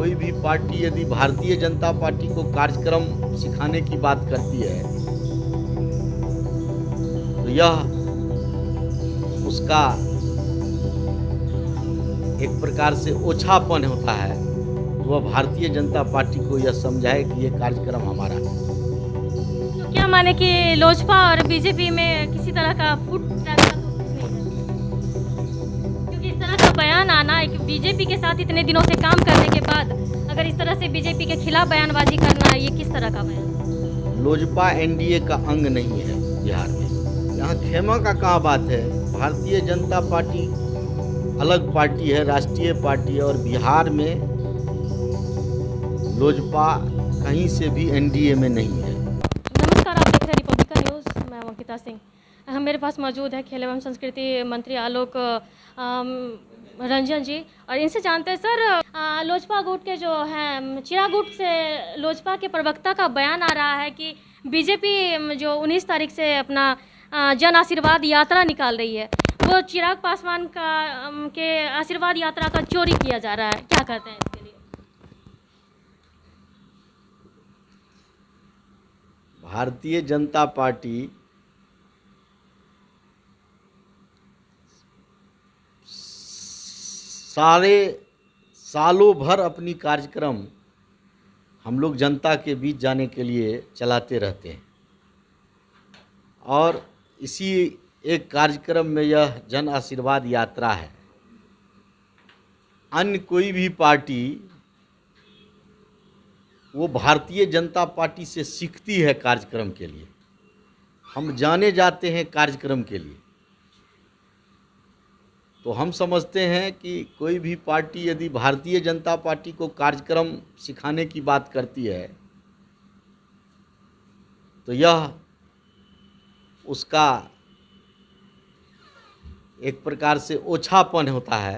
कोई भी पार्टी यदि भारतीय जनता पार्टी को कार्यक्रम सिखाने की बात करती है तो यह उसका एक प्रकार से ओछापन होता है। वह भारतीय जनता पार्टी को यह समझाए कि ये कार्यक्रम हमारा है। तो क्या माने कि लोजपा और बीजेपी में किसी तरह का फूट टाइप का तो कुछ नहीं है, क्योंकि इस तरह का बयान आना एक बीजेपी के साथ इतने दिनों से काम करने के बाद अगर इस तरह से बीजेपी के खिलाफ बयानबाजी करना, ये किस तरह का बयान? लोजपा एनडीए का अंग नहीं है बिहार में। यहाँ खेमा का कहाँ बात है। भारतीय जनता पार्टी अलग पार्टी है, राष्ट्रीय पार्टी है, और बिहार में लोजपा कहीं से भी एनडीए में नहीं है। नमस्कार, आप देख रहे हैं रिपब्लिकन न्यूज़। मैं अंकिता सिंह। मेरे पास मौजूद है खेल एवं संस्कृति मंत्री आलोक रंजन जी, और इनसे जानते हैं सर, लोजपा गुट के जो हैं चिराग गुट से लोजपा के प्रवक्ता का बयान आ रहा है कि बीजेपी जो 19 तारीख से अपना जन आशीर्वाद यात्रा निकाल रही है, वो चिराग पासवान के आशीर्वाद यात्रा का चोरी किया जा रहा है। क्या कहते हैं इसके लिए? भारतीय जनता पार्टी सालों भर अपनी कार्यक्रम हम लोग जनता के बीच जाने के लिए चलाते रहते हैं, और इसी एक कार्यक्रम में यह जन आशीर्वाद यात्रा है। अन्य कोई भी पार्टी वो भारतीय जनता पार्टी से सीखती है कार्यक्रम के लिए। हम जाने जाते हैं कार्यक्रम के लिए, तो हम समझते हैं कि कोई भी पार्टी यदि भारतीय जनता पार्टी को कार्यक्रम सिखाने की बात करती है तो यह उसका एक प्रकार से ओछापन होता है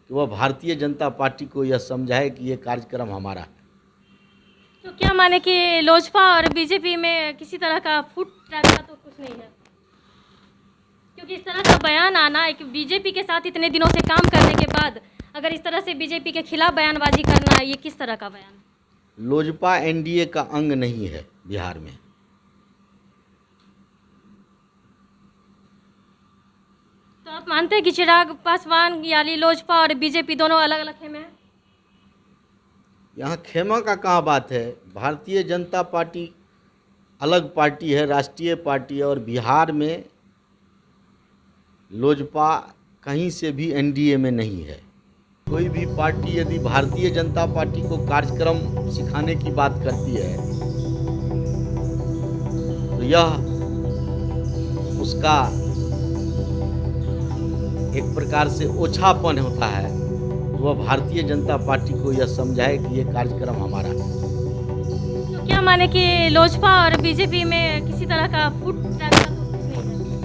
कि वह भारतीय जनता पार्टी को यह समझाए कि ये कार्यक्रम हमारा है। तो क्या माने कि लोजपा और बीजेपी में किसी तरह का फूट टाइप का तो कुछ नहीं है, क्योंकि इस तरह का बयान आना एक बीजेपी के साथ इतने दिनों से काम करने के बाद अगर इस तरह से बीजेपी के खिलाफ बयानबाजी करना, ये किस तरह का बयान? लोजपा एनडीए का अंग नहीं है बिहार में। तो आप मानते हैं कि चिराग पासवान यानी लोजपा और बीजेपी दोनों अलग अलग खेमे हैं? यहाँ खेमा का कहाँ बात है। भारतीय जनता पार्टी अलग पार्टी है, राष्ट्रीय पार्टी है, और बिहार में लोजपा कहीं से भी एनडीए में नहीं है। कोई भी पार्टी यदि भारतीय जनता पार्टी को कार्यक्रम सिखाने की बात करती है तो यह उसका एक प्रकार से ओछापन होता है। वह भारतीय जनता पार्टी को यह समझाए कि ये कार्यक्रम हमारा है। तो क्या माने कि लोजपा और बीजेपी में किसी तरह का फूट टाइप का तो कुछ नहीं है,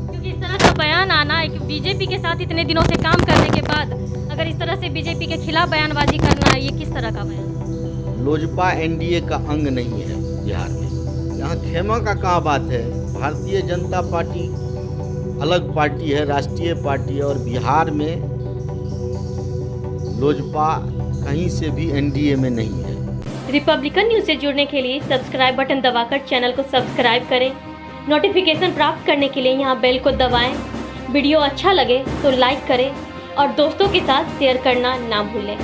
क्योंकि इस तरह का बयान आना एक बीजेपी के साथ इतने दिनों से काम करने के बाद अगर इस तरह से बीजेपी के खिलाफ बयानबाजी करना, ये किस तरह का बयान? लोजपा एनडीए का अंग नहीं है बिहार में। यहाँ खेमा का कहाँ बात है। भारतीय जनता पार्टी अलग पार्टी है, राष्ट्रीय पार्टी है, और बिहार में लोजपा कहीं से भी एनडीए में नहीं है। रिपब्लिकन न्यूज़ से जुड़ने के लिए सब्सक्राइब बटन दबाकर चैनल को सब्सक्राइब करें। नोटिफिकेशन प्राप्त करने के लिए यहाँ बेल को दबाएं। वीडियो अच्छा लगे तो लाइक करें और दोस्तों के साथ शेयर करना ना भूलें।